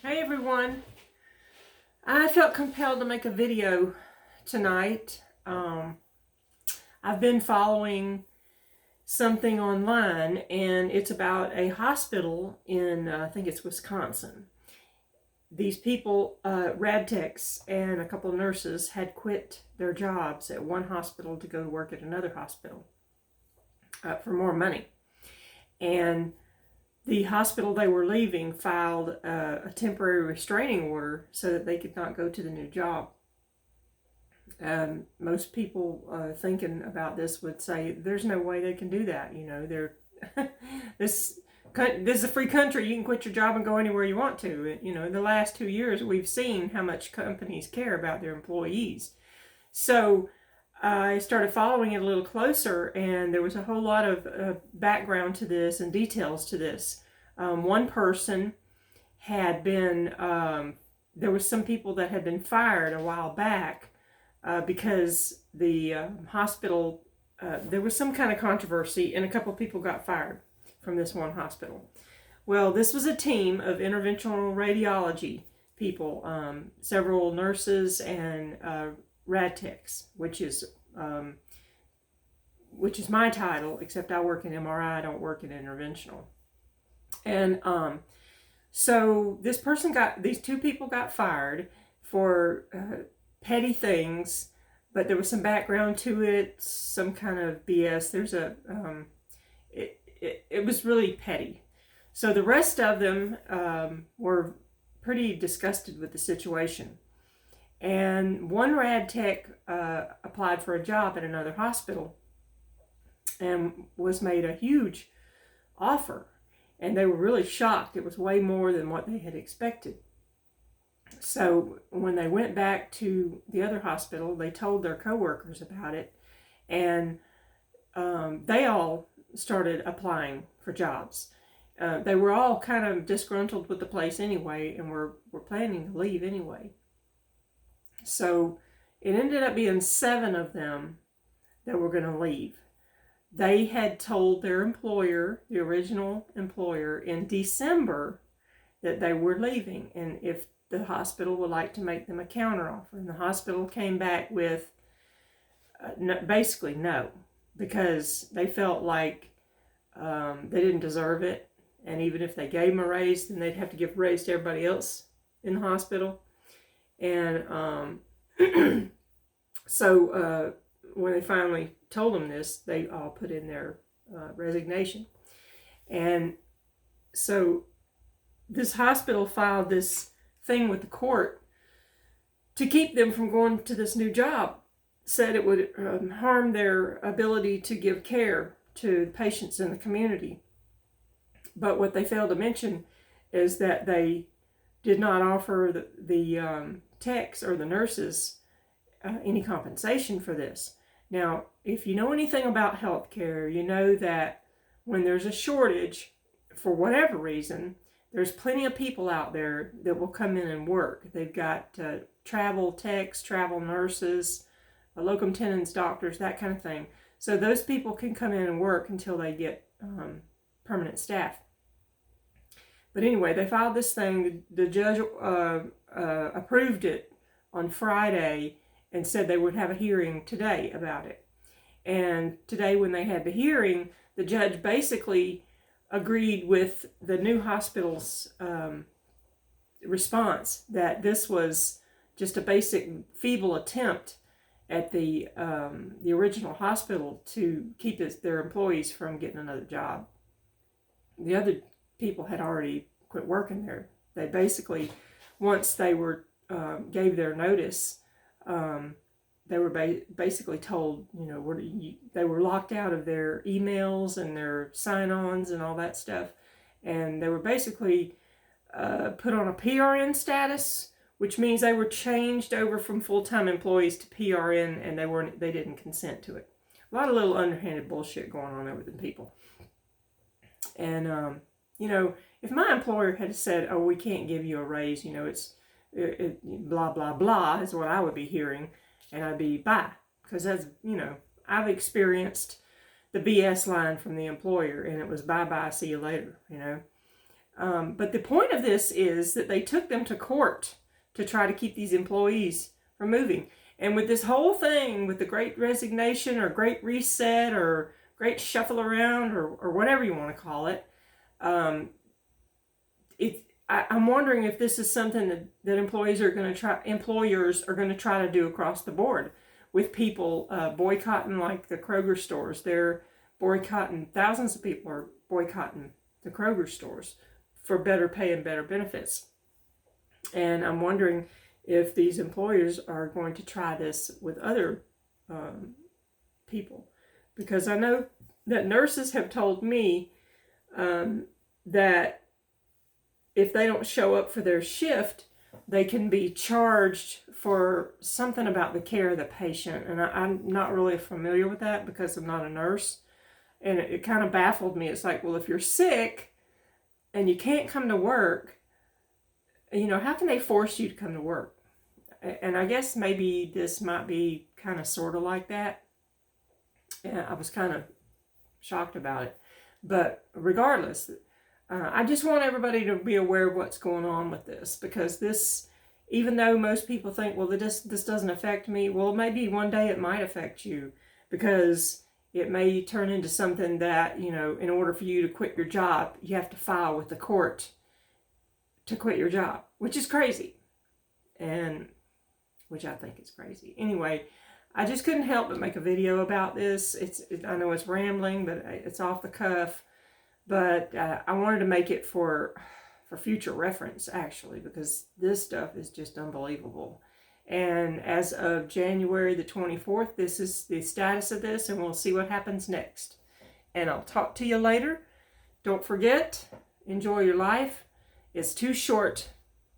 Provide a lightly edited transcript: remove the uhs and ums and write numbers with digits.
Hey everyone, I felt compelled to make a video tonight. I've been following something online and it's about a hospital in, I think it's Wisconsin. These people, rad techs and a couple of nurses had quit their jobs at one hospital to go work at another hospital for more money. And the hospital they were leaving filed a temporary restraining order so that they could not go to the new job. Most people thinking about this would say there's no way they can do that. You know, this is a free country. You can quit your job and go anywhere you want to. You know, in the last 2 years, we've seen how much companies care about their employees. So I started following it a little closer, and there was a whole lot of background to this and details to this. One person had been, there was some people that had been fired a while back because the hospital, there was some kind of controversy, and a couple of people got fired from this one hospital. Well, this was a team of interventional radiology people, several nurses and rad techs, which is my title, except I work in MRI, I don't work in interventional. And so these two people got fired for petty things, but there was some background to it, some kind of BS. It was really petty. So the rest of them were pretty disgusted with the situation. And one rad tech applied for a job at another hospital and was made a huge offer. And they were really shocked. It was way more than what they had expected. So when they went back to the other hospital, they told their coworkers about it. And they all started applying for jobs. They were all kind of disgruntled with the place anyway, and were planning to leave anyway. So it ended up being 7 of them that were going to leave. They had told their employer, the original employer, in December that they were leaving, and if the hospital would like to make them a counteroffer. And the hospital came back with basically no, because they felt like they didn't deserve it, and even if they gave them a raise, then they'd have to give a raise to everybody else in the hospital. And so when they finally told them this, they all put in their resignation. And so this hospital filed this thing with the court to keep them from going to this new job. Said it would harm their ability to give care to the patients in the community. But what they failed to mention is that they did not offer the techs or the nurses any compensation for this. Now, if you know anything about healthcare, you know that when there's a shortage, for whatever reason, there's plenty of people out there that will come in and work. They've got travel techs, travel nurses, locum tenens doctors, that kind of thing. So those people can come in and work until they get permanent staff. But anyway, they filed this thing. The judge approved it on Friday and said they would have a hearing today about it. And today, when they had the hearing, the judge basically agreed with the new hospital's response that this was just a basic feeble attempt at the original hospital to keep their employees from getting another job. The other people had already quit working there. They basically, once they were gave their notice, they were basically told, you know, they were locked out of their emails and their sign-ons and all that stuff, and they were basically put on a PRN status, which means they were changed over from full-time employees to PRN, and they didn't consent to it. A lot of little underhanded bullshit going on there with the people. And you know, if my employer had said, "Oh, we can't give you a raise," you know, it's blah blah blah, is what I would be hearing, and I'd be bye, because that's, you know, I've experienced the BS line from the employer, and it was bye bye, see you later, you know. But the point of this is that they took them to court to try to keep these employees from moving. And with this whole thing, with the Great Resignation or Great Reset or Great Shuffle Around or whatever you want to call it, I'm wondering if this is something that employers are going to try to do across the board with people boycotting, like the Kroger stores. They're boycotting, thousands of people are boycotting the Kroger stores for better pay and better benefits. And I'm wondering if these employers are going to try this with other people. Because I know that nurses have told me that if they don't show up for their shift, they can be charged for something about the care of the patient. And I'm not really familiar with that because I'm not a nurse. And it kind of baffled me. It's like, well, if you're sick and you can't come to work, how can they force you to come to work? And I guess maybe this might be kind of sort of like that. And I was kind of shocked about it. But regardless, I just want everybody to be aware of what's going on with this, because this, even though most people think, well, this doesn't affect me, well, maybe one day it might affect you, because it may turn into something that, in order for you to quit your job, you have to file with the court to quit your job, which is crazy, and which I think is crazy. Anyway, I just couldn't help but make a video about this. I know it's rambling, but it's off the cuff. But I wanted to make it for future reference, actually, because this stuff is just unbelievable. And as of January the 24th, this is the status of this, and we'll see what happens next. And I'll talk to you later. Don't forget, enjoy your life. It's too short